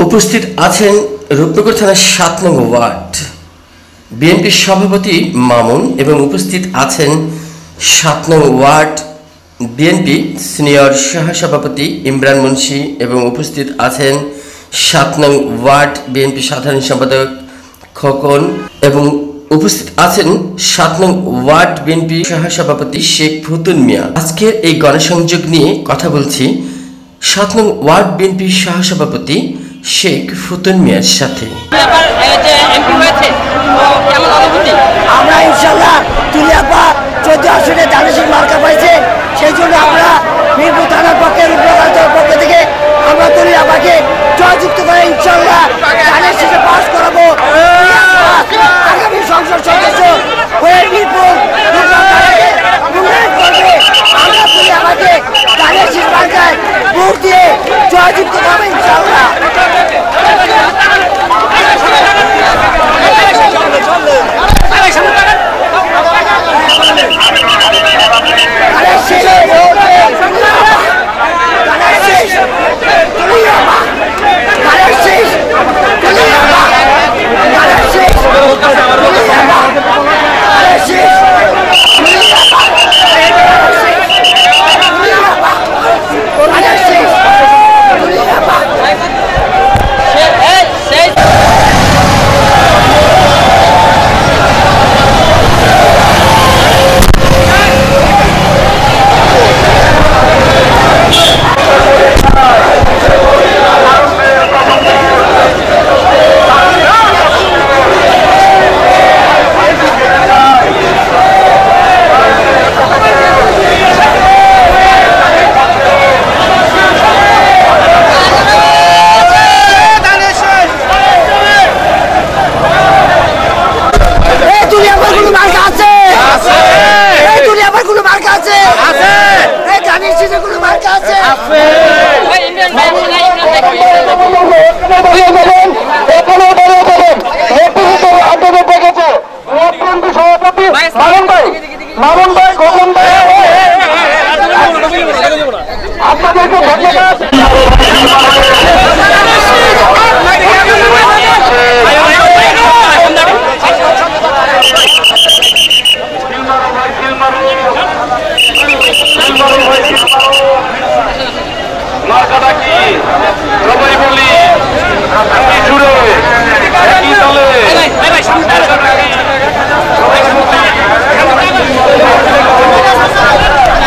উপস্থিত আছেন রূপনগর থানার ৭ নং ওয়ার্ড বিএনপির সভাপতি মামুন এবং উপস্থিত আছেন ৭ নং ওয়ার্ড বিএনপি সিনিয়র সহসভাপতি ইমরান মুন্সি এবং উপস্থিত আছেন ৭ নং ওয়ার্ড বিএনপি সাধারণ সম্পাদক খোকন এবং উপস্থিত আছেন ৭ নং ওয়ার্ড বিএনপি সহসভাপতি শেখ ফুতুন মিয়া। আজকের এই গণসংযোগ নিয়ে কথা বলছি ৭ নং ওয়ার্ড বিএনপি সহসভাপতি শেখ ফুতুন মিয়ার সাথে। আমরা ইনশাল্লাহ তুলিয়াপা 14 আসনে দানেশ মার্কা পাইছে, সেই জন্য আমরা মিরপুর থানার পক্ষে পক্ষ থেকে আমরা তুলিয়াপাকে জয়যুক্ত করে ইনশাল্লাহ দানেশ শেষে পাস করাবো। আগামী সংসদ সদস্য হয়ে মিরপুর উন্নয়ন করবে। আমরা তুলিয়াপাকে দানেশ শেষ মার্কায় ভোট দিয়ে জয়যুক্ত করবো ইনশাল্লাহ। মামুন ভাই, খোকন ভাই, আপনাদেরকে ধন্যবাদ।